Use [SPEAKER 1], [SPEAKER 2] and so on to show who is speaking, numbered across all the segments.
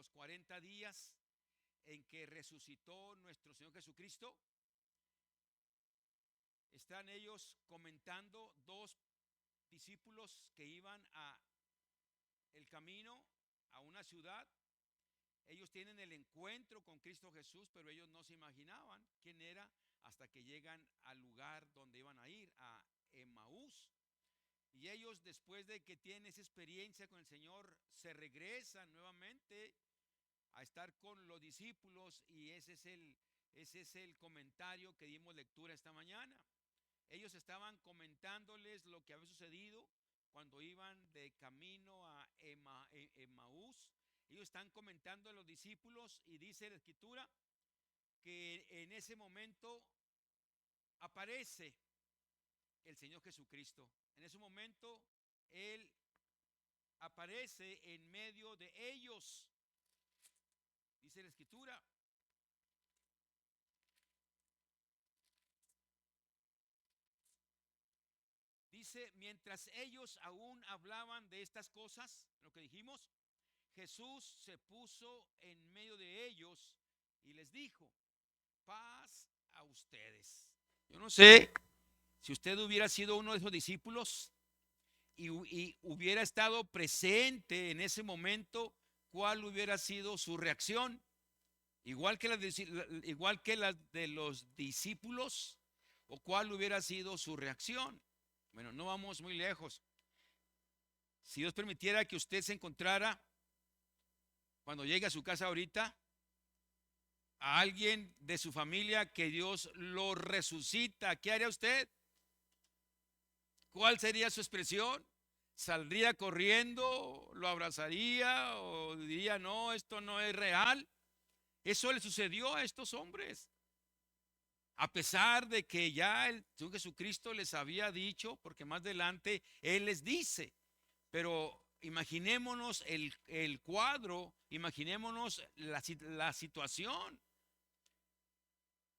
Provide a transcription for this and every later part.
[SPEAKER 1] los 40 días en que resucitó nuestro Señor Jesucristo, están ellos comentando, dos discípulos que iban a el camino a una ciudad. Ellos tienen el encuentro con Cristo Jesús, pero ellos no se imaginaban quién era hasta que llegan al lugar donde iban a ir, a Emaús. Y ellos, después de que tienen esa experiencia con el Señor, se regresan nuevamente a estar con los discípulos, y ese es el comentario que dimos lectura esta mañana. Ellos estaban comentándoles lo que había sucedido cuando iban de camino a Emaús. Ellos están comentando a los discípulos, y dice la escritura que en ese momento aparece el Señor Jesucristo. En ese momento Él aparece en medio de ellos. Dice la escritura. Dice, mientras ellos aún hablaban de estas cosas, lo que dijimos, Jesús se puso en medio de ellos y les dijo: paz a ustedes. Yo no sé si usted hubiera sido uno de esos discípulos y hubiera estado presente en ese momento, ¿cuál hubiera sido su reacción? Igual que las de los discípulos, ¿o cuál hubiera sido su reacción? Bueno, no vamos muy lejos. Si Dios permitiera que usted se encontrara, cuando llegue a su casa ahorita, a alguien de su familia que Dios lo resucita, ¿qué haría usted? ¿Cuál sería su expresión? ¿Saldría corriendo? ¿Lo abrazaría? ¿O diría, no, esto no es real? Eso le sucedió a estos hombres. A pesar de que ya el Señor Jesucristo les había dicho, porque más adelante Él les dice, pero imaginémonos el cuadro, imaginémonos la situación.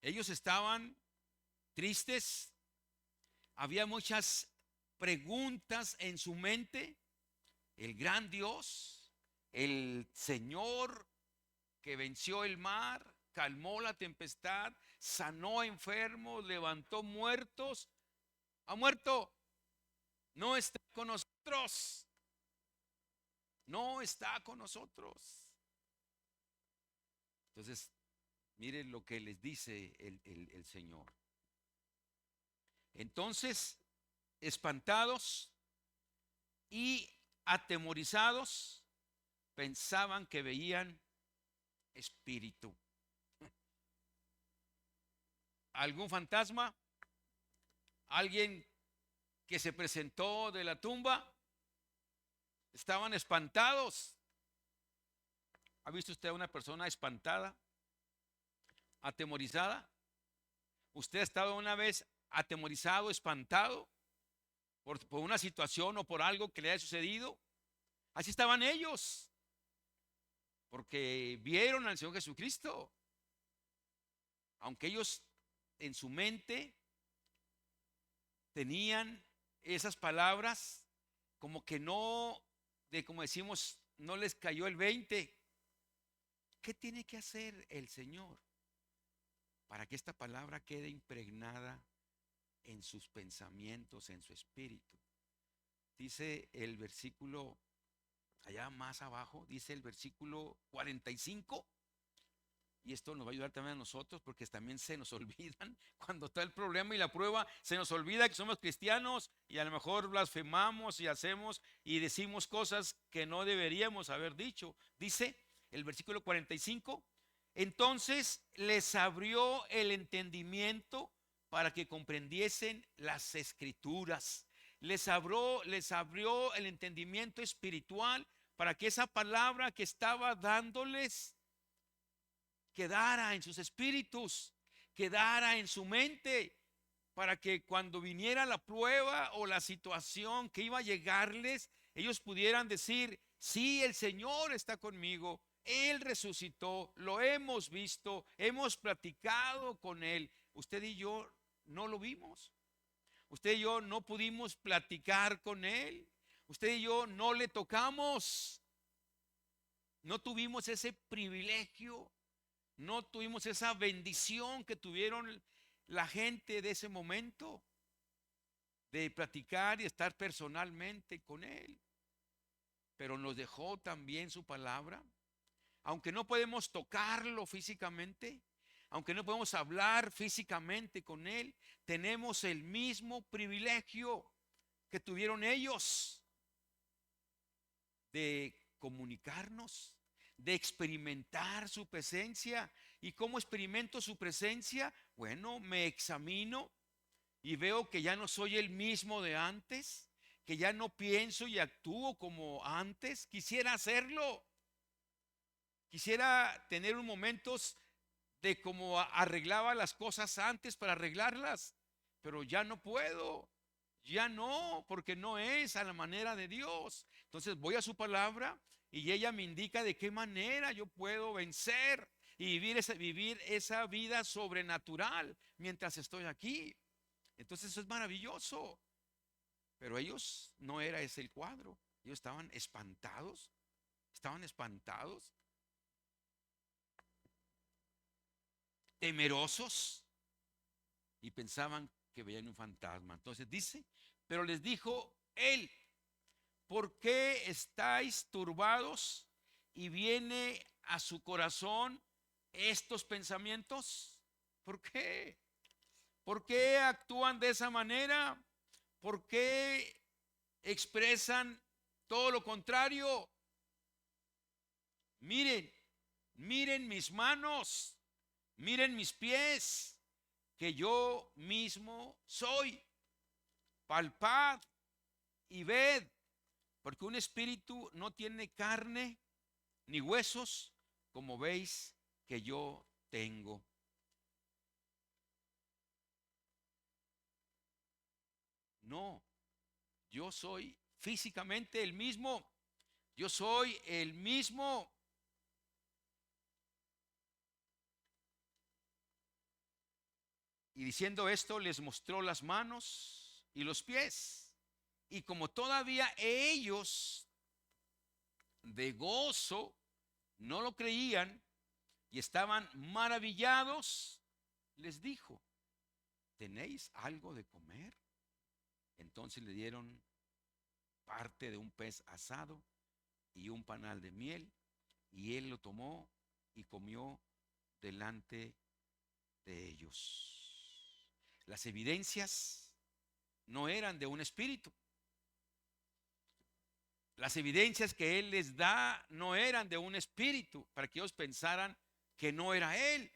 [SPEAKER 1] Ellos estaban tristes, había muchas preguntas en su mente. El gran Dios, el Señor que venció el mar, calmó la tempestad, sanó enfermos, levantó muertos, ha muerto, no está con nosotros, no está con nosotros. Entonces, miren lo que les dice el Señor. Entonces, espantados y atemorizados, pensaban que veían espíritu. ¿Algún fantasma? ¿Alguien que se presentó de la tumba? Estaban espantados. ¿Ha visto usted a una persona espantada, atemorizada? ¿Usted ha estado una vez atemorizado, espantado por una situación o por algo que le haya sucedido? Así estaban ellos, porque vieron al Señor Jesucristo. Aunque ellos en su mente tenían esas palabras, como que no, como decimos, no les cayó el 20. ¿Qué tiene que hacer el Señor para que esta palabra quede impregnada en sus pensamientos, en su espíritu? Dice el versículo, allá más abajo, dice el versículo 45. Y esto nos va a ayudar también a nosotros, porque también se nos olvidan cuando está el problema y la prueba. Se nos olvida que somos cristianos y a lo mejor blasfemamos y hacemos y decimos cosas que no deberíamos haber dicho. Dice el versículo 45: entonces les abrió el entendimiento para que comprendiesen las escrituras. Les abrió el entendimiento espiritual para que esa palabra que estaba dándoles quedara en sus espíritus, quedara en su mente, para que cuando viniera la prueba o la situación que iba a llegarles, ellos pudieran decir: sí, el Señor está conmigo, Él resucitó, lo hemos visto, hemos platicado con Él. Usted y yo no lo vimos, usted y yo no pudimos platicar con Él, usted y yo no le tocamos, no tuvimos ese privilegio, no tuvimos esa bendición que tuvieron la gente de ese momento de platicar y estar personalmente con Él. Pero nos dejó también su palabra. Aunque no podemos tocarlo físicamente, aunque no podemos hablar físicamente con Él, tenemos el mismo privilegio que tuvieron ellos de comunicarnos, de experimentar su presencia. ¿Y cómo experimento su presencia? Bueno, me examino y veo que ya no soy el mismo de antes, que ya no pienso y actúo como antes. Quisiera hacerlo. Quisiera tener un momentos de cómo arreglaba las cosas antes para arreglarlas, pero ya no puedo. Ya no, porque no es a la manera de Dios. Entonces voy a su palabra y ella me indica de qué manera yo puedo vencer y vivir esa vida sobrenatural mientras estoy aquí. Entonces eso es maravilloso. Pero ellos no era ese el cuadro. Ellos estaban espantados, temerosos y pensaban que veían un fantasma. Entonces dice, pero les dijo él, ¿por qué estáis turbados y viene a su corazón estos pensamientos? ¿Por qué? ¿Por qué actúan de esa manera? ¿Por qué expresan todo lo contrario? Miren, miren mis manos, miren mis pies, que yo mismo soy. Palpad y ved, porque un espíritu no tiene carne ni huesos, como veis que yo tengo. No, yo soy físicamente el mismo. Yo soy el mismo. Y diciendo esto, les mostró las manos y los pies. Y como todavía ellos de gozo no lo creían y estaban maravillados, les dijo, ¿tenéis algo de comer? Entonces le dieron parte de un pez asado y un panal de miel, y él lo tomó y comió delante de ellos. Las evidencias no eran de un espíritu. Las evidencias que él les da no eran de un espíritu, para que ellos pensaran que no era él.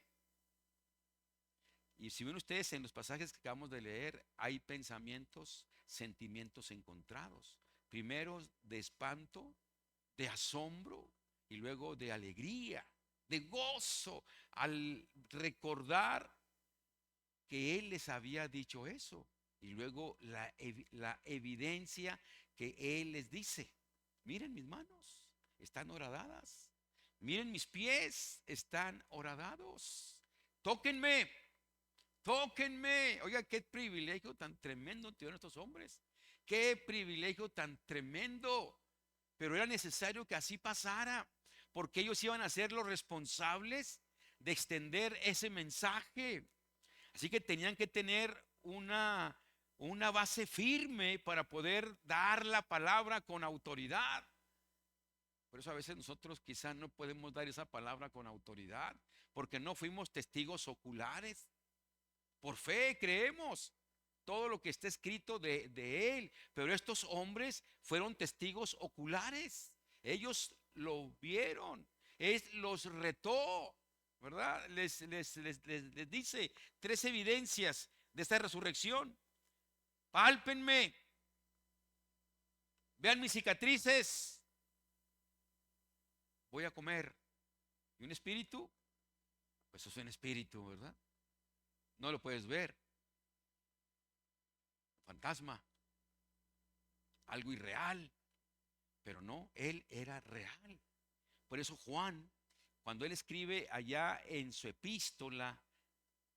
[SPEAKER 1] Y si ven ustedes en los pasajes que acabamos de leer, hay pensamientos, sentimientos encontrados. Primero de espanto, de asombro y luego de alegría, de gozo al recordar que él les había dicho eso. Y luego la evidencia que él les dice. Miren mis manos, están horadadas. Miren mis pies, están horadados. Tóquenme, tóquenme. Oiga, qué privilegio tan tremendo tuvieron estos hombres. Qué privilegio tan tremendo. Pero era necesario que así pasara, porque ellos iban a ser los responsables de extender ese mensaje. Así que tenían que tener una base firme para poder dar la palabra con autoridad. Por eso a veces nosotros quizás no podemos dar esa palabra con autoridad, porque no fuimos testigos oculares. Por fe creemos todo lo que está escrito de él, pero estos hombres fueron testigos oculares. Ellos lo vieron, él los retó, ¿verdad? Les dice tres evidencias de esta resurrección. Pálpenme, vean mis cicatrices, voy a comer. ¿Y un espíritu? Pues eso es un espíritu, ¿verdad? No lo puedes ver. Fantasma, algo irreal, pero no, él era real. Por eso Juan, cuando él escribe allá en su epístola,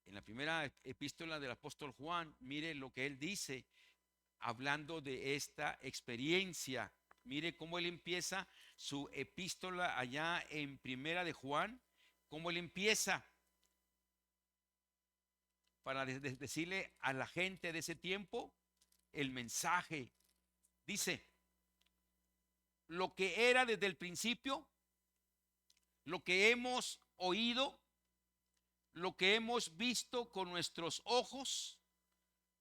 [SPEAKER 1] en la primera epístola del apóstol Juan, mire lo que él dice, hablando de esta experiencia Mire cómo él empieza su epístola allá en Primera de Juan, cómo él empieza para decirle a la gente de ese tiempo el mensaje. Dice, lo que era desde el principio, lo que hemos oído, lo que hemos visto con nuestros ojos,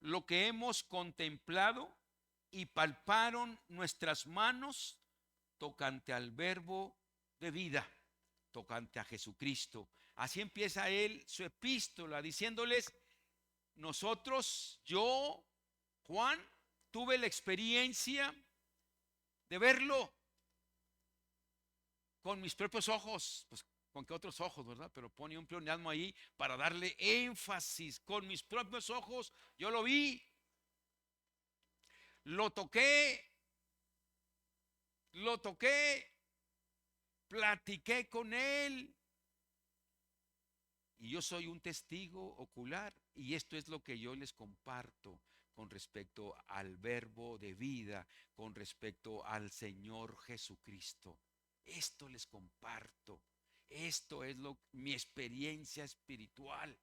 [SPEAKER 1] lo que hemos contemplado y palparon nuestras manos tocante al verbo de vida, tocante a Jesucristo. Así empieza él su epístola diciéndoles, nosotros, yo, Juan, tuve la experiencia de verlo con mis propios ojos. Pues con qué otros ojos, ¿verdad? Pero pone un pleonasmo ahí para darle énfasis. Con mis propios ojos yo lo vi, lo toqué, platiqué con él. Y yo soy un testigo ocular. Y esto es lo que yo les comparto con respecto al verbo de vida, con respecto al Señor Jesucristo. Esto les comparto. Esto es mi experiencia espiritual.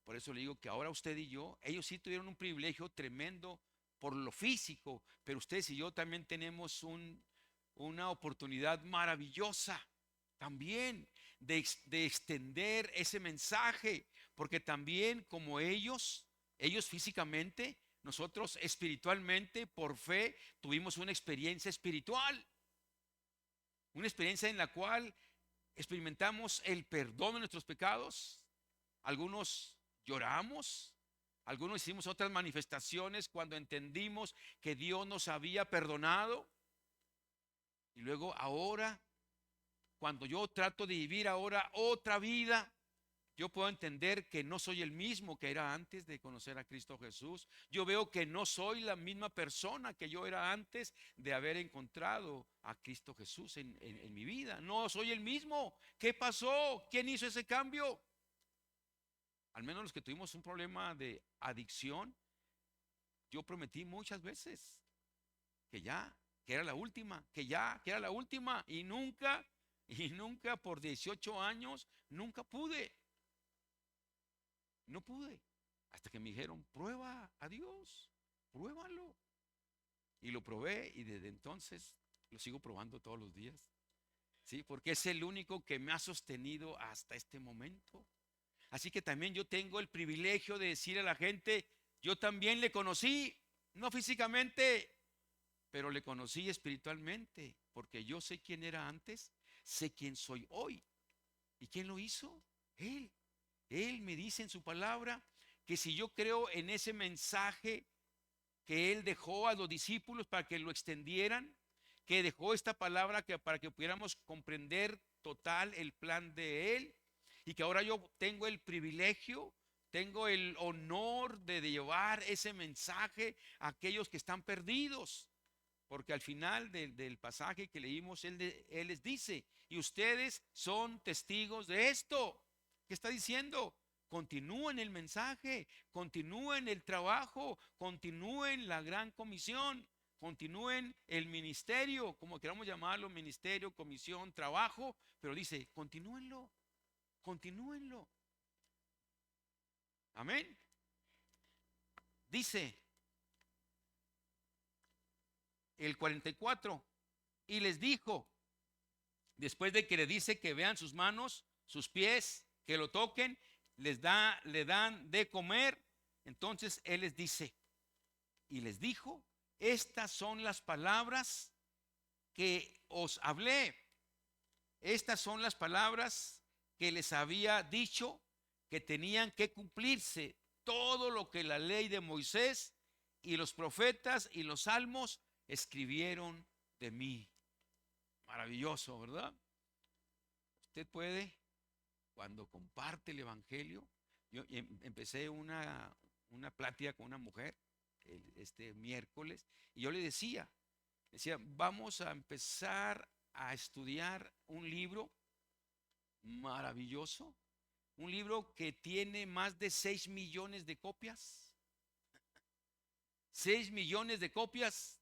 [SPEAKER 1] Por eso le digo que ahora usted y yo, ellos sí tuvieron un privilegio tremendo por lo físico, pero ustedes y yo también tenemos una oportunidad maravillosa también de extender ese mensaje, porque también como ellos físicamente, nosotros espiritualmente, por fe, tuvimos una experiencia espiritual, una experiencia en la cual experimentamos el perdón de nuestros pecados. Algunos lloramos, algunos hicimos otras manifestaciones cuando entendimos que Dios nos había perdonado. Y luego ahora, cuando yo trato de vivir ahora otra vida, yo puedo entender que no soy el mismo que era antes de conocer a Cristo Jesús. Yo veo que no soy la misma persona que yo era antes de haber encontrado a Cristo Jesús en mi vida. No soy el mismo. ¿Qué pasó? ¿Quién hizo ese cambio? Al menos los que tuvimos un problema de adicción, yo prometí muchas veces que ya, que era la última, que era la última, y nunca por 18 años, nunca pude. No pude. Hasta que me dijeron, prueba a Dios, pruébalo. Y lo probé y desde entonces lo sigo probando todos los días. Sí, porque es el único que me ha sostenido hasta este momento. Así que también yo tengo el privilegio de decir a la gente, yo también le conocí, no físicamente, pero le conocí espiritualmente, porque yo sé quién era antes, sé quién soy hoy. ¿Y quién lo hizo? Él. Él me dice en su palabra que si yo creo en ese mensaje que Él dejó a los discípulos para que lo extendieran, que dejó esta palabra para que pudiéramos comprender total el plan de Él, y que ahora yo tengo el privilegio, tengo el honor de llevar ese mensaje a aquellos que están perdidos. Porque al final del pasaje que leímos, él les dice, y ustedes son testigos de esto. ¿Qué está diciendo? Continúen el mensaje, continúen el trabajo, continúen la gran comisión, continúen el ministerio, como queramos llamarlo, ministerio, comisión, trabajo, pero dice, continúenlo, continúenlo. Amén. Dice el 44, y les dijo, después de que le dice que vean sus manos, sus pies, que lo toquen, le dan de comer. Entonces él les dice, y les dijo, estas son las palabras que os hablé. Estas son las palabras que les había dicho que tenían que cumplirse todo lo que la ley de Moisés y los profetas y los salmos escribieron de mí. Maravilloso, ¿verdad? Usted puede, cuando comparte el evangelio, yo empecé una plática con una mujer este miércoles, y yo le decía, vamos a empezar a estudiar un libro maravilloso, un libro que tiene más de 6 millones de copias. 6 millones de copias.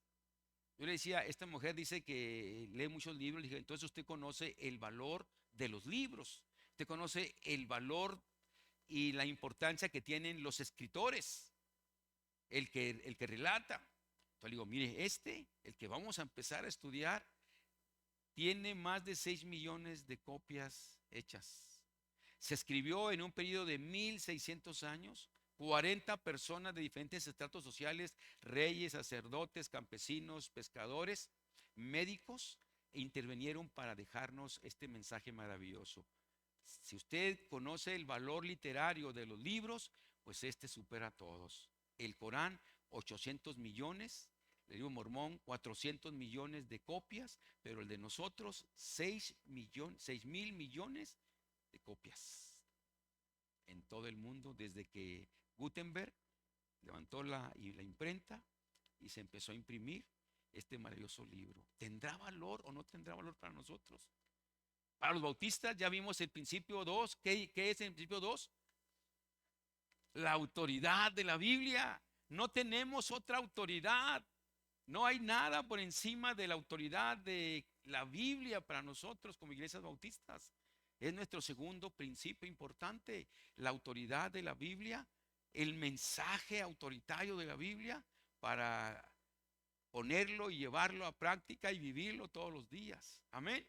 [SPEAKER 1] Yo le decía, esta mujer dice que lee muchos libros. Le dije, entonces usted conoce el valor de los libros. Usted conoce el valor y la importancia que tienen los escritores, el que relata. Entonces le digo, mire, el que vamos a empezar a estudiar, tiene más de 6 millones de copias hechas. Se escribió en un periodo de 1600 años. 40 personas de diferentes estratos sociales, reyes, sacerdotes, campesinos, pescadores, médicos, intervinieron para dejarnos este mensaje maravilloso. Si usted conoce el valor literario de los libros, pues este supera a todos. El Corán, 800 millones, el libro Mormón, 400 millones de copias, pero el de nosotros, 6 mil millones de copias en todo el mundo, desde que Gutenberg levantó la imprenta y se empezó a imprimir este maravilloso libro. ¿Tendrá valor o no tendrá valor para nosotros? Para los bautistas ya vimos el principio 2. ¿Qué es el principio 2? La autoridad de la Biblia. No tenemos otra autoridad. No hay nada por encima de la autoridad de la Biblia para nosotros como iglesias bautistas. Es nuestro segundo principio importante, la autoridad de la Biblia, el mensaje autoritario de la Biblia para ponerlo y llevarlo a práctica y vivirlo todos los días. Amén.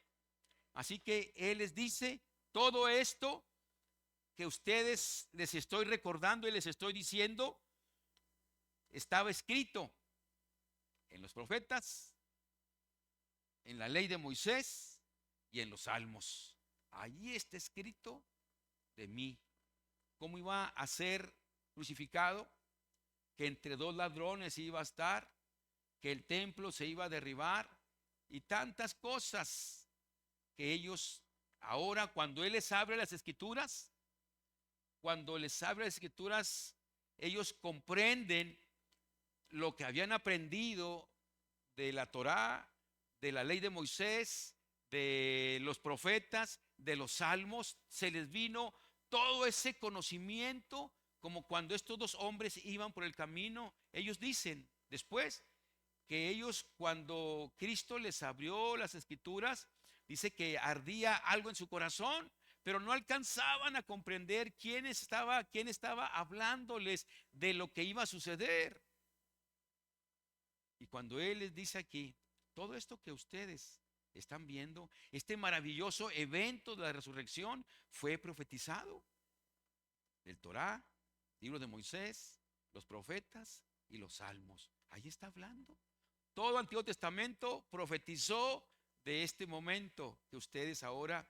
[SPEAKER 1] Así que Él les dice, todo esto que ustedes les estoy recordando y les estoy diciendo, estaba escrito en los profetas, en la ley de Moisés y en los salmos. Allí está escrito de mí, cómo iba a ser crucificado, que entre dos ladrones iba a estar, que el templo se iba a derribar y tantas cosas que ellos ahora, cuando Él les abre las escrituras, ellos comprenden lo que habían aprendido de la Torá, de la ley de Moisés, de los profetas, de los salmos. Se les vino todo ese conocimiento, como cuando estos dos hombres iban por el camino. Ellos dicen después que ellos, cuando Cristo les abrió las escrituras, dice que ardía algo en su corazón, pero no alcanzaban a comprender quién estaba hablándoles de lo que iba a suceder. Y cuando Él les dice aquí, todo esto que ustedes están viendo, este maravilloso evento de la resurrección, fue profetizado. El Torá, libro de Moisés, los profetas y los salmos. Ahí está hablando. Todo el Antiguo Testamento profetizó de este momento que ustedes ahora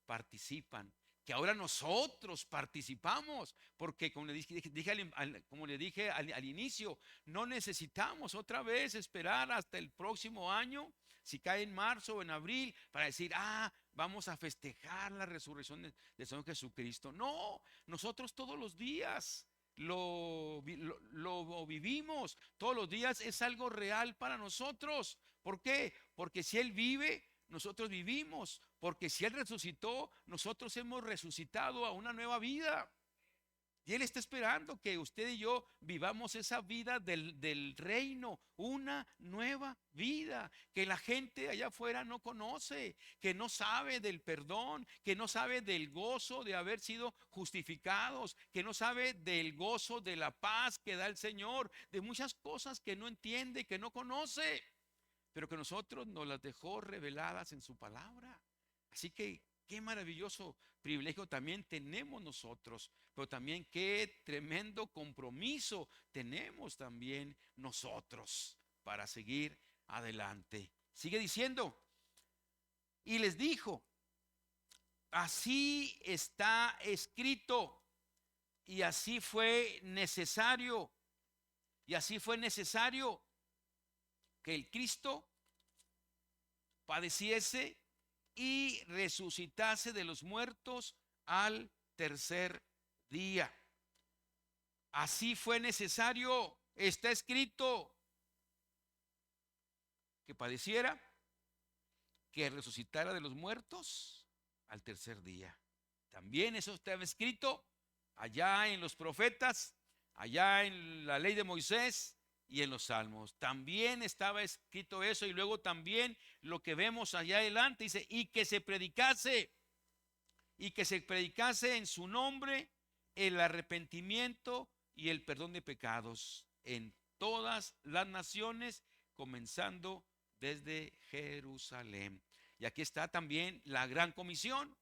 [SPEAKER 1] participan, que ahora nosotros participamos, porque como le dije al inicio, no necesitamos otra vez esperar hasta el próximo año, si cae en marzo o en abril, para decir, vamos a festejar la resurrección del Señor Jesucristo. No, nosotros todos los días lo vivimos, todos los días es algo real para nosotros. ¿Por qué? Porque si Él vive, nosotros vivimos, porque si Él resucitó, nosotros hemos resucitado a una nueva vida. Y Él está esperando que usted y yo vivamos esa vida del reino, una nueva vida que la gente allá afuera no conoce, que no sabe del perdón, que no sabe del gozo de haber sido justificados, que no sabe del gozo de la paz que da el Señor, de muchas cosas que no entiende, que no conoce, pero que nosotros nos las dejó reveladas en su palabra. Así que qué maravilloso privilegio también tenemos nosotros, pero también qué tremendo compromiso tenemos también nosotros para seguir adelante. Sigue diciendo, y les dijo, así está escrito, y así fue necesario, que el Cristo padeciese y resucitase de los muertos al tercer día. Así fue necesario, está escrito, que padeciera, que resucitara de los muertos al tercer día. También eso estaba escrito allá en los profetas, allá en la ley de Moisés, y en los salmos. También estaba escrito eso, y luego también lo que vemos allá adelante dice, y que se predicase en su nombre el arrepentimiento y el perdón de pecados en todas las naciones, comenzando desde Jerusalén. Y aquí está también la gran comisión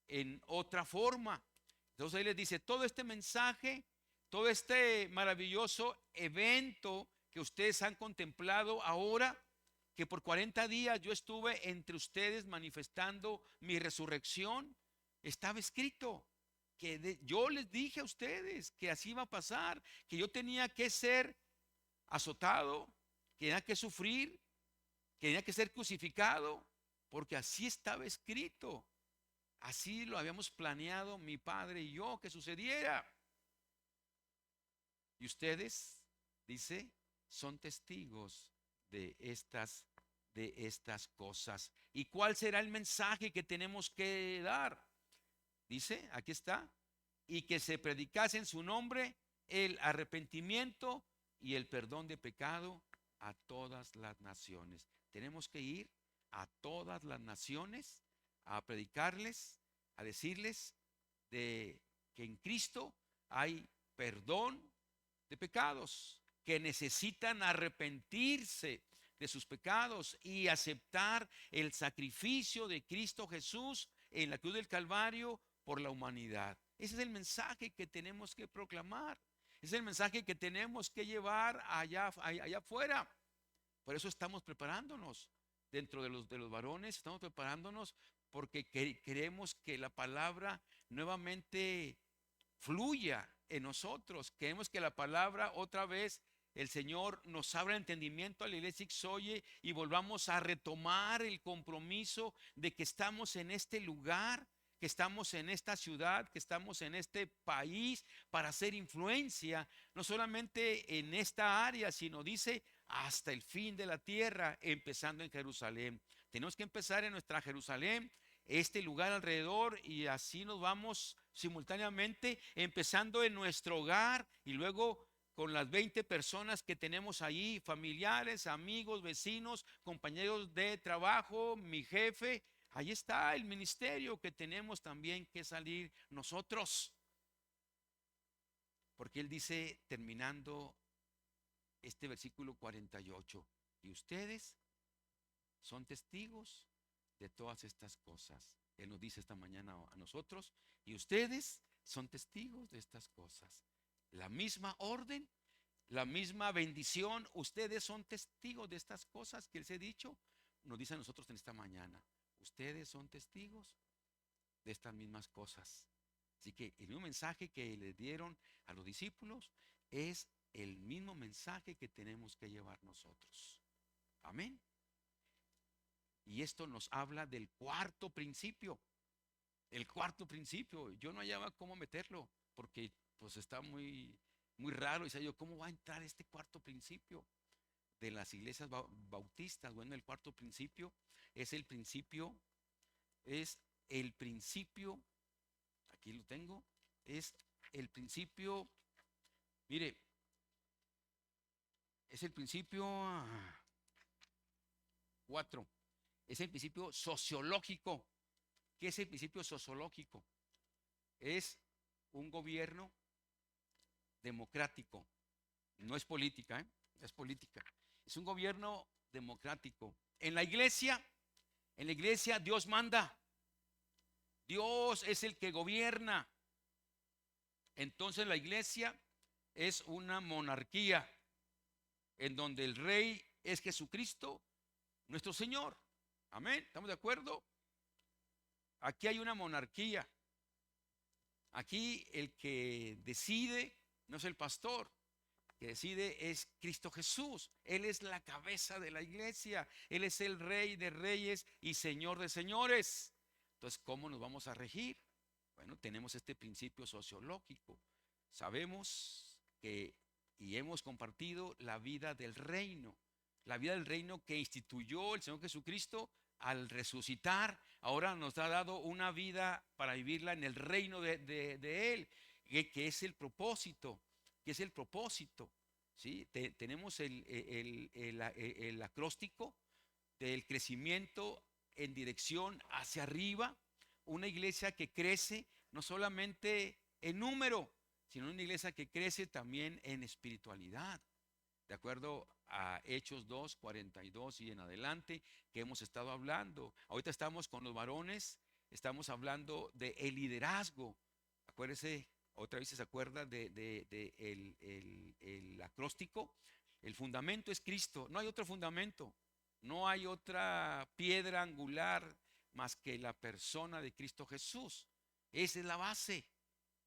[SPEAKER 1] en otra forma. Entonces ahí les dice, todo este mensaje, todo este maravilloso evento que ustedes han contemplado ahora, que por 40 días yo estuve entre ustedes manifestando mi resurrección, estaba escrito. Yo les dije a ustedes que así iba a pasar, que yo tenía que ser azotado, que tenía que sufrir, que tenía que ser crucificado, porque así estaba escrito. Así lo habíamos planeado mi padre y yo que sucediera. Y ustedes, dice, son testigos de estas cosas. ¿Y cuál será el mensaje que tenemos que dar? Dice, aquí está, y que se predicase en su nombre el arrepentimiento y el perdón de pecado a todas las naciones. Tenemos que ir a todas las naciones a predicarles, a decirles de que en Cristo hay perdón de pecados, que necesitan arrepentirse de sus pecados y aceptar el sacrificio de Cristo Jesús en la cruz del Calvario por la humanidad. Ese es el mensaje que tenemos que proclamar. Ese es el mensaje que tenemos que llevar allá afuera. Por eso estamos preparándonos dentro de los varones, estamos preparándonos porque queremos que la palabra nuevamente fluya en nosotros. Queremos que la palabra otra vez el Señor nos abra entendimiento a la iglesia Ixoye y volvamos a retomar el compromiso de que estamos en este lugar, que estamos en esta ciudad, que estamos en este país para hacer influencia, no solamente en esta área, sino dice hasta el fin de la tierra, empezando en Jerusalén. Tenemos que empezar en nuestra Jerusalén, este lugar alrededor, y así nos vamos simultáneamente, empezando en nuestro hogar y luego con las 20 personas que tenemos ahí, familiares, amigos, vecinos, compañeros de trabajo, mi jefe. Ahí está el ministerio que tenemos también que salir nosotros. Porque él dice, terminando este versículo 48, y ustedes son testigos de todas estas cosas. Él nos dice esta mañana a nosotros, y ustedes son testigos de estas cosas. La misma orden, la misma bendición, ustedes son testigos de estas cosas que les he dicho. Nos dice a nosotros en esta mañana, ustedes son testigos de estas mismas cosas. Así que el mismo mensaje que le dieron a los discípulos es el mismo mensaje que tenemos que llevar nosotros. Amén. Y esto nos habla del cuarto principio. El cuarto principio, yo no hallaba cómo meterlo, porque pues está muy, muy raro. Y decía yo, ¿cómo va a entrar este cuarto principio de las iglesias bautistas? Bueno, el cuarto principio es el principio, aquí lo tengo, es el principio, mire, es el principio 4, es el principio sociológico. ¿Qué es el principio sociológico? Es un gobierno democrático. No es política, es política. Es un gobierno democrático. En la iglesia Dios manda. Dios es el que gobierna. Entonces la iglesia es una monarquía en donde el rey es Jesucristo, nuestro Señor. Amén. ¿Estamos de acuerdo? Aquí hay una monarquía. Aquí el que decide no es el pastor, el que decide es Cristo Jesús. Él es la cabeza de la iglesia. Él es el Rey de reyes y Señor de señores. Entonces, ¿cómo nos vamos a regir? Bueno, tenemos este principio sociológico. Sabemos que y hemos compartido la vida del reino que instituyó el Señor Jesucristo al resucitar. Ahora nos ha dado una vida para vivirla en el reino de Él, que es el propósito, ¿sí? Tenemos el acróstico del crecimiento en dirección hacia arriba, una iglesia que crece no solamente en número, sino una iglesia que crece también en espiritualidad, de acuerdo a Hechos 2, 42 y en adelante, que hemos estado hablando. Ahorita estamos con los varones, estamos hablando de el liderazgo. Acuérdese, otra vez se acuerda de el acróstico. El fundamento es Cristo, no hay otro fundamento, no hay otra piedra angular más que la persona de Cristo Jesús. Esa es la base,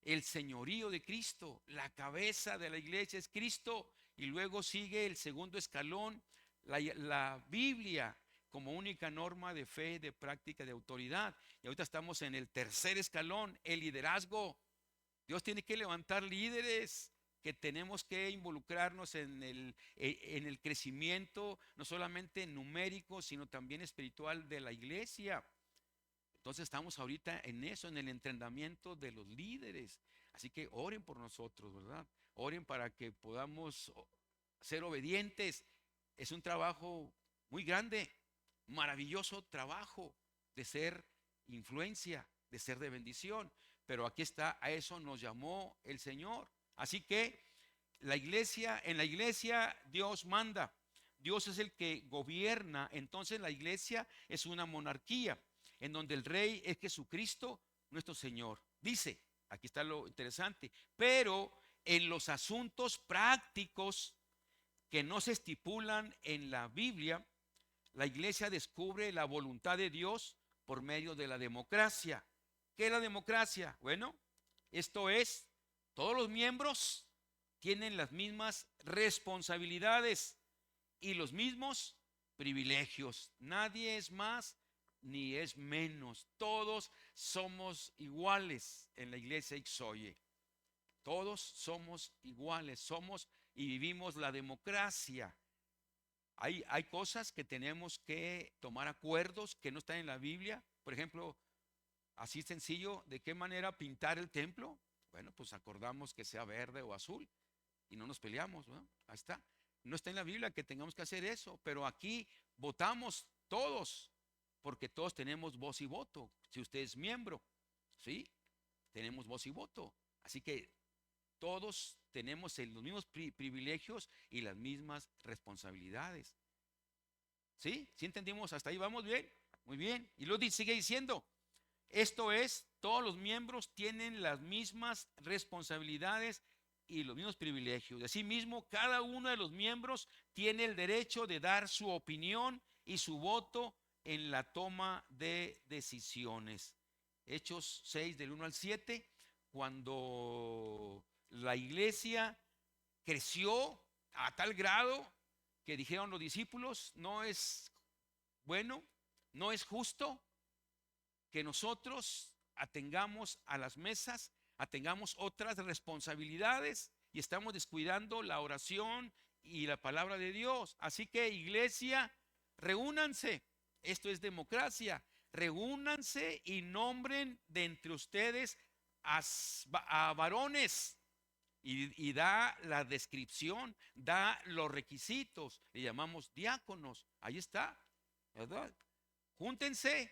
[SPEAKER 1] el señorío de Cristo, la cabeza de la iglesia es Cristo. Y luego sigue el segundo escalón, la Biblia como única norma de fe, de práctica, de autoridad. Y ahorita estamos en el tercer escalón, el liderazgo. Dios tiene que levantar líderes que tenemos que involucrarnos en el crecimiento, no solamente numérico, sino también espiritual de la iglesia. Entonces estamos ahorita en eso, en el entrenamiento de los líderes. Así que oren por nosotros, ¿verdad? Oren para que podamos ser obedientes. Es un trabajo muy grande, maravilloso trabajo de ser influencia, de ser de bendición. Pero aquí está, a eso nos llamó el Señor. Así que en la iglesia Dios manda. Dios es el que gobierna. Entonces la iglesia es una monarquía en donde el rey es Jesucristo, nuestro Señor. Dice, aquí está lo interesante, pero en los asuntos prácticos que no se estipulan en la Biblia, la iglesia descubre la voluntad de Dios por medio de la democracia. ¿Qué es la democracia? Bueno, esto es, todos los miembros tienen las mismas responsabilidades y los mismos privilegios. Nadie es más ni es menos. Todos somos iguales en la iglesia Ixoye. Todos somos iguales, somos y vivimos la democracia. Hay cosas que tenemos que tomar acuerdos que no están en la Biblia. Por ejemplo, así sencillo, ¿de qué manera pintar el templo? Bueno, pues acordamos que sea verde o azul y no nos peleamos, ¿no? Ahí está. No está en la Biblia que tengamos que hacer eso, pero aquí votamos todos, porque todos tenemos voz y voto. Si usted es miembro, ¿sí? Tenemos voz y voto. Así que todos tenemos los mismos privilegios y las mismas responsabilidades. ¿Sí? ¿Sí entendimos? Hasta ahí vamos bien. Muy bien. Y luego sigue diciendo, esto es, todos los miembros tienen las mismas responsabilidades y los mismos privilegios. Asimismo, cada uno de los miembros tiene el derecho de dar su opinión y su voto en la toma de decisiones. Hechos 6 del 1 al 7, cuando la iglesia creció a tal grado que dijeron los discípulos, no es bueno, no es justo que nosotros atengamos a las mesas, atengamos otras responsabilidades y estamos descuidando la oración y la palabra de Dios. Así que iglesia, reúnanse, esto es democracia, reúnanse y nombren de entre ustedes a varones. Y da la descripción, da los requisitos, le llamamos diáconos, ahí está, ¿verdad? Júntense,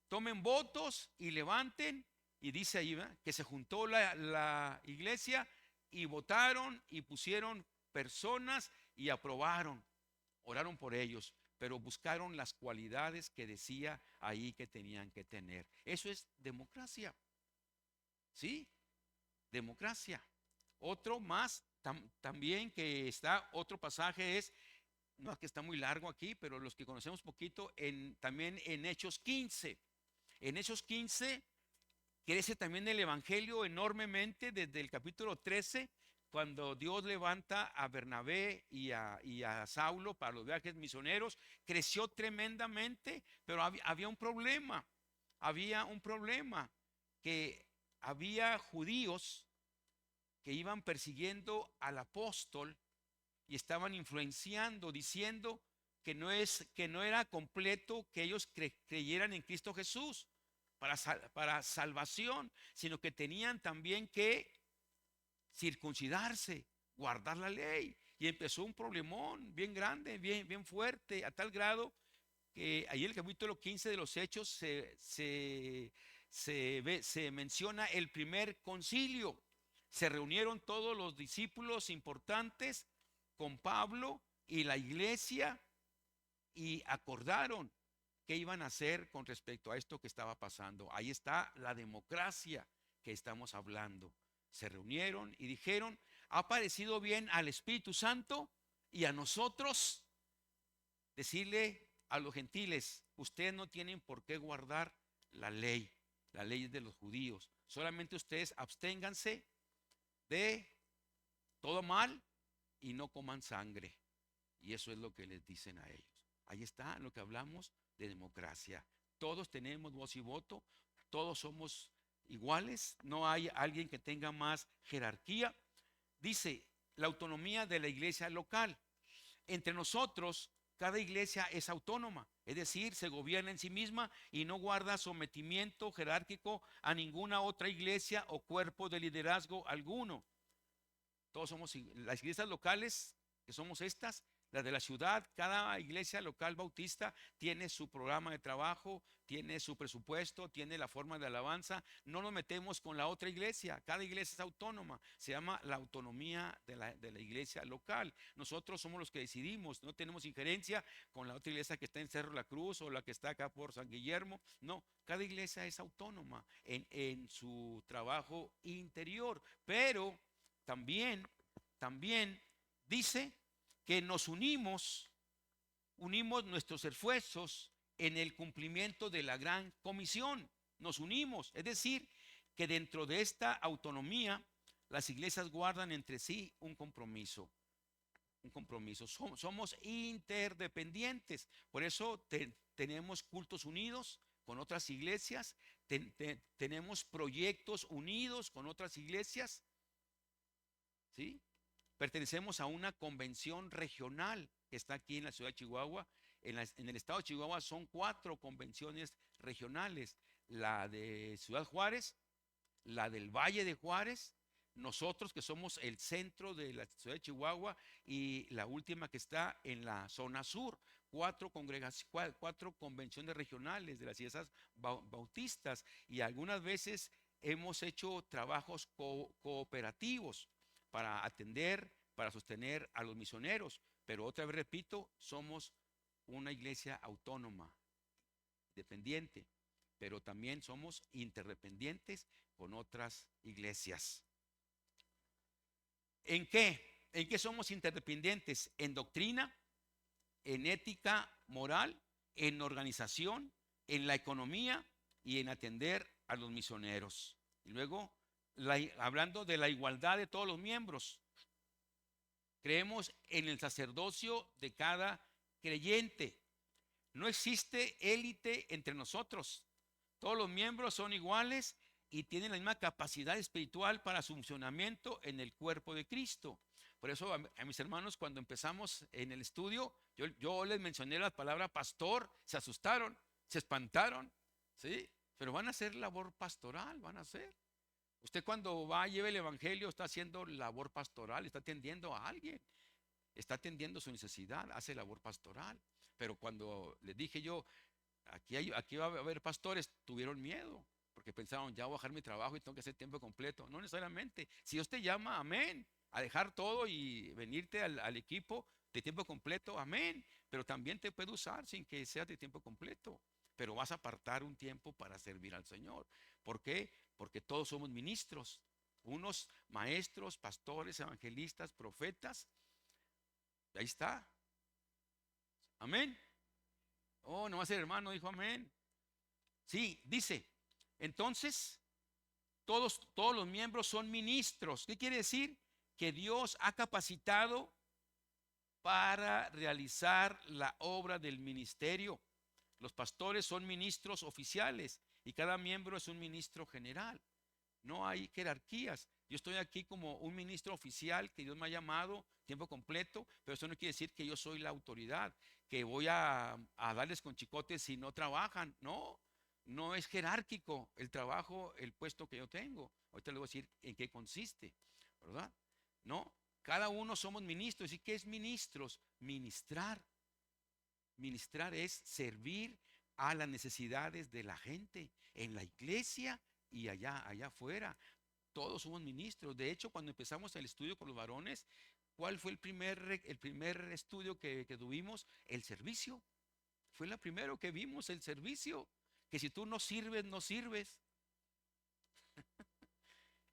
[SPEAKER 1] tomen votos y levanten, y dice ahí, ¿verdad?, que se juntó la iglesia y votaron y pusieron personas y aprobaron, oraron por ellos, pero buscaron las cualidades que decía ahí que tenían que tener. Eso es democracia, ¿sí? Democracia. Otro más también que está, otro pasaje es, no es que está muy largo aquí, pero los que conocemos poquito, también en Hechos 15. En Hechos 15 crece también el evangelio enormemente desde el capítulo 13, cuando Dios levanta a Bernabé y a Saulo para los viajes misioneros. Creció tremendamente, pero había un problema. Había un problema, que había judíos que iban persiguiendo al apóstol y estaban influenciando, diciendo que no era completo que ellos creyeran en Cristo Jesús para salvación, sino que tenían también que circuncidarse, guardar la ley. y empezó un problemón bien grande, bien fuerte, a tal grado que ahí en el capítulo 15 de los Hechos se menciona el primer concilio. Se reunieron todos los discípulos importantes con Pablo y la iglesia y acordaron qué iban a hacer con respecto a esto que estaba pasando. Ahí está la democracia que estamos hablando. Se reunieron y dijeron: ha parecido bien al Espíritu Santo y a nosotros decirle a los gentiles: ustedes no tienen por qué guardar la ley de los judíos. Solamente ustedes absténganse de todo mal y no coman sangre. Y eso es lo que les dicen a ellos. Ahí está lo que hablamos de democracia. Todos tenemos voz y voto, todos somos iguales, no hay alguien que tenga más jerarquía. Dice la autonomía de la iglesia local. Entre nosotros, cada iglesia es autónoma, es decir, se gobierna en sí misma y no guarda sometimiento jerárquico a ninguna otra iglesia o cuerpo de liderazgo alguno. Todos somos las iglesias locales, que somos estas, las de la ciudad. Cada iglesia local bautista tiene su programa de trabajo, tiene su presupuesto, tiene la forma de alabanza. No nos metemos con la otra iglesia. Cada iglesia es autónoma. Se llama la autonomía de la iglesia local. Nosotros somos los que decidimos. No tenemos injerencia con la otra iglesia que está en Cerro La Cruz o la que está acá por San Guillermo. No, cada iglesia es autónoma en su trabajo interior. Pero también dice que nos unimos nuestros esfuerzos en el cumplimiento de la gran comisión. Nos unimos, es decir, que dentro de esta autonomía las iglesias guardan entre sí un compromiso. Somos interdependientes, por eso tenemos cultos unidos con otras iglesias, tenemos proyectos unidos con otras iglesias, ¿sí? Pertenecemos a una convención regional que está aquí en la ciudad de Chihuahua. En el estado de Chihuahua son 4 convenciones regionales: la de Ciudad Juárez, la del Valle de Juárez, nosotros que somos el centro de la ciudad de Chihuahua, y la última que está en la zona sur. 4 convenciones regionales de las iglesias bautistas, y algunas veces hemos hecho trabajos cooperativos para atender, para sostener a los misioneros. Pero otra vez repito, somos una iglesia autónoma, dependiente, pero también somos interdependientes con otras iglesias. ¿En qué? ¿En qué somos interdependientes? En doctrina, en ética moral, en organización, en la economía y en atender a los misioneros. Y luego, hablando de la igualdad de todos los miembros, creemos en el sacerdocio de cada creyente. No existe élite entre nosotros. Todos los miembros son iguales y tienen la misma capacidad espiritual para su funcionamiento en el cuerpo de Cristo. Por eso a mis hermanos, cuando empezamos en el estudio, yo les mencioné la palabra pastor, se asustaron, se espantaron, ¿sí? Pero van a hacer labor pastoral, van a hacer. Usted cuando va y lleva el evangelio está haciendo labor pastoral, está atendiendo a alguien, está atendiendo su necesidad, hace labor pastoral. Pero cuando les dije yo, aquí va a haber pastores, tuvieron miedo, porque pensaron: ya voy a dejar mi trabajo y tengo que hacer tiempo completo. No necesariamente. Si Dios te llama, amén, a dejar todo y venirte al equipo de tiempo completo, amén. Pero también te puede usar sin que sea de tiempo completo. Pero vas a apartar un tiempo para servir al Señor. ¿Por qué? Porque todos somos ministros, unos maestros, pastores, evangelistas, profetas. Ahí está. Amén. Oh, no va a ser hermano, dijo amén. Sí, dice, entonces, todos los miembros son ministros. ¿Qué quiere decir? Que Dios ha capacitado para realizar la obra del ministerio. Los pastores son ministros oficiales y cada miembro es un ministro general. No hay jerarquías. Yo estoy aquí como un ministro oficial que Dios me ha llamado tiempo completo, pero eso no quiere decir que yo soy la autoridad, que voy a darles con chicotes si no trabajan. No, no es jerárquico el trabajo, el puesto que yo tengo. Ahorita les voy a decir en qué consiste, ¿verdad? No, Cada uno somos ministros. ¿Y qué es ministros? Ministrar. Ministrar es servir a las necesidades de la gente en la iglesia y allá afuera. Todos somos ministros. De hecho, cuando empezamos el estudio con los varones, ¿cuál fue el primer estudio que tuvimos? El servicio. Fue lo primero que vimos, el servicio. Que si tú no sirves, no sirves.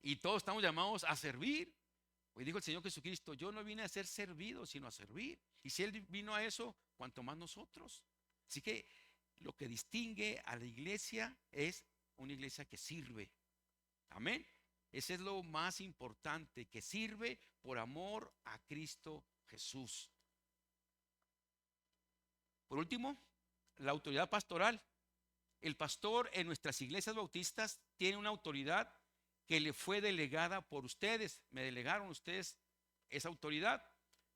[SPEAKER 1] Y todos estamos llamados a servir. Hoy dijo el Señor Jesucristo: yo no vine a ser servido, sino a servir. Y si Él vino a eso, cuanto más nosotros. Así que lo que distingue a la iglesia es una iglesia que sirve. Amén. Ese es lo más importante, que sirve por amor a Cristo Jesús. Por último, la autoridad pastoral. El pastor en nuestras iglesias bautistas tiene una autoridad que le fue delegada por ustedes. Me delegaron ustedes esa autoridad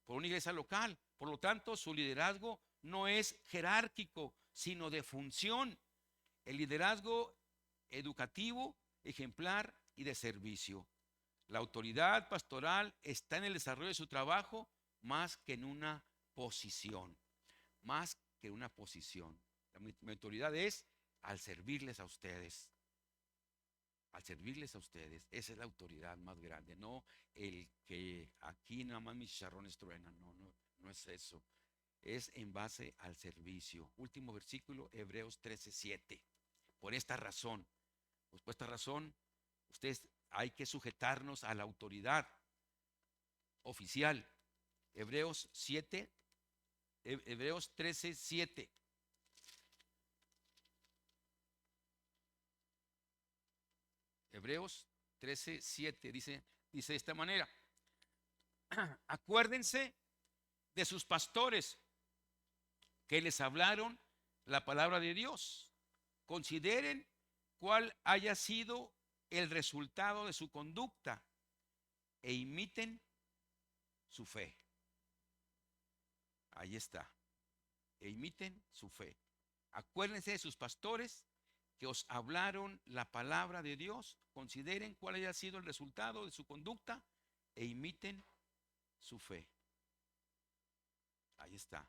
[SPEAKER 1] por una iglesia local. Por lo tanto, su liderazgo no es jerárquico, sino de función. El liderazgo educativo, ejemplar y de servicio. La autoridad pastoral está en el desarrollo de su trabajo más que en una posición. Más que en una posición. Mi autoridad es al servirles a ustedes. Al servirles a ustedes. Esa es la autoridad más grande. No el que aquí nada más mis chicharrones truenan. No es eso. Es en base al servicio. Último versículo, Hebreos 13:7. Por esta razón, pues por esta razón, ustedes hay que sujetarnos a la autoridad oficial. Hebreos 13:7. Hebreos 13:7 dice de esta manera: acuérdense de sus pastores que les hablaron la palabra de Dios. Consideren cuál haya sido el resultado de su conducta e imiten su fe. Ahí está. E imiten su fe. Acuérdense de sus pastores que os hablaron la palabra de Dios. Consideren cuál haya sido el resultado de su conducta e imiten su fe. Ahí está.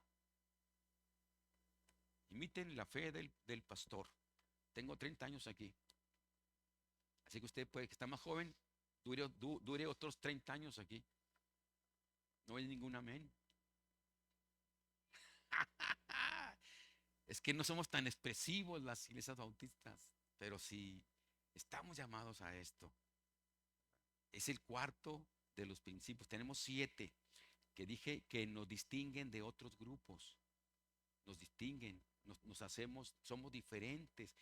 [SPEAKER 1] Imiten la fe del pastor. Tengo 30 años aquí. Así que usted puede que está más joven, dure otros 30 años aquí. No hay ningún amén. Es que no somos tan expresivos las iglesias bautistas, pero sí estamos llamados a esto. Es el cuarto de los principios. Tenemos 7 que dije que nos distinguen de otros grupos. Nos distinguen, nos hacemos, somos diferentes.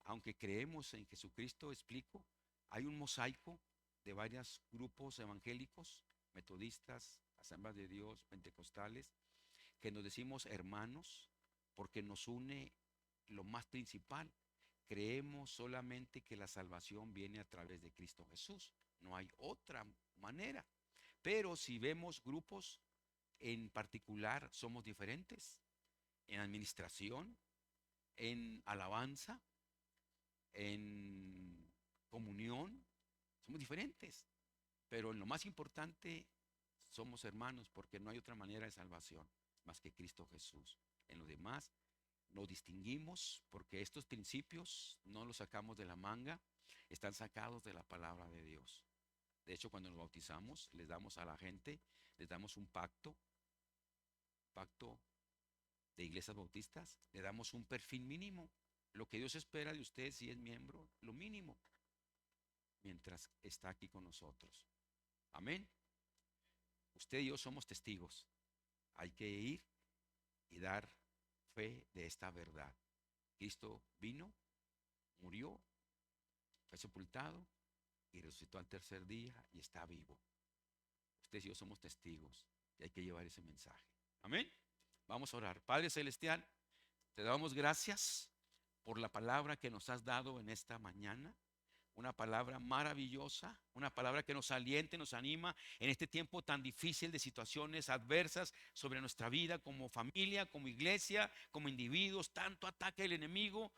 [SPEAKER 1] Aunque creemos en Jesucristo, explico, hay un mosaico de varios grupos evangélicos, metodistas, asambleas de Dios, pentecostales, que nos decimos hermanos porque nos une lo más principal. Creemos solamente que la salvación viene a través de Cristo Jesús. No hay otra manera. Pero si vemos grupos en particular, somos diferentes. En administración, en alabanza, en comunión, somos diferentes. Pero en lo más importante, somos hermanos porque no hay otra manera de salvación más que Cristo Jesús. En lo demás, nos distinguimos porque estos principios no los sacamos de la manga, están sacados de la palabra de Dios. De hecho, cuando nos bautizamos, les damos a la gente, les damos un pacto de iglesias bautistas, le damos un perfil mínimo, lo que Dios espera de usted si es miembro, lo mínimo, mientras está aquí con nosotros. Amén. Usted y yo somos testigos. Hay que ir y dar fe de esta verdad. Cristo vino, murió, fue sepultado y resucitó al tercer día y está vivo. Ustedes y yo somos testigos y hay que llevar ese mensaje. Amén. Vamos a orar. Padre Celestial, te damos gracias por la palabra que nos has dado en esta mañana. Una palabra maravillosa, una palabra que nos aliente, nos anima en este tiempo tan difícil de situaciones adversas sobre nuestra vida como familia, como iglesia, como individuos. Tanto ataca el enemigo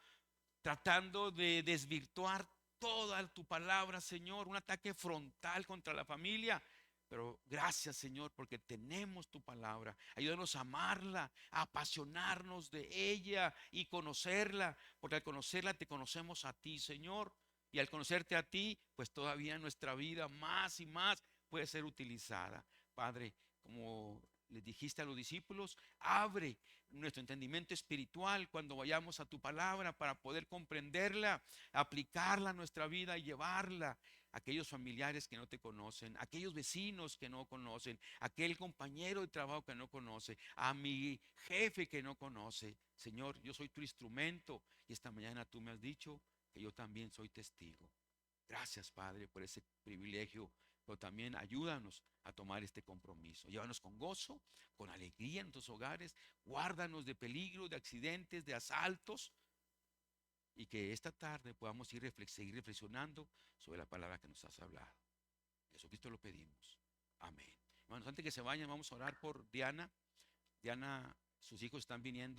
[SPEAKER 1] tratando de desvirtuar toda tu palabra, Señor. Un ataque frontal contra la familia. Pero gracias, Señor, porque tenemos tu palabra. Ayúdanos a amarla, a apasionarnos de ella y conocerla, porque al conocerla te conocemos a ti, Señor. Y al conocerte a ti, pues todavía nuestra vida más y más puede ser utilizada. Padre, como les dijiste a los discípulos, abre nuestro entendimiento espiritual cuando vayamos a tu palabra para poder comprenderla, aplicarla a nuestra vida y llevarla aquellos familiares que no te conocen, aquellos vecinos que no conocen, aquel compañero de trabajo que no conoce, a mi jefe que no conoce. Señor, yo soy tu instrumento y esta mañana tú me has dicho que yo también soy testigo. Gracias, Padre, por ese privilegio, pero también ayúdanos a tomar este compromiso. Llévanos con gozo, con alegría en tus hogares, guárdanos de peligro, de accidentes, de asaltos, y que esta tarde podamos seguir reflexionando sobre la palabra que nos has hablado. Jesucristo lo pedimos. Amén. Hermanos, antes que se vayan, vamos a orar por Diana. Diana, sus hijos están viniendo.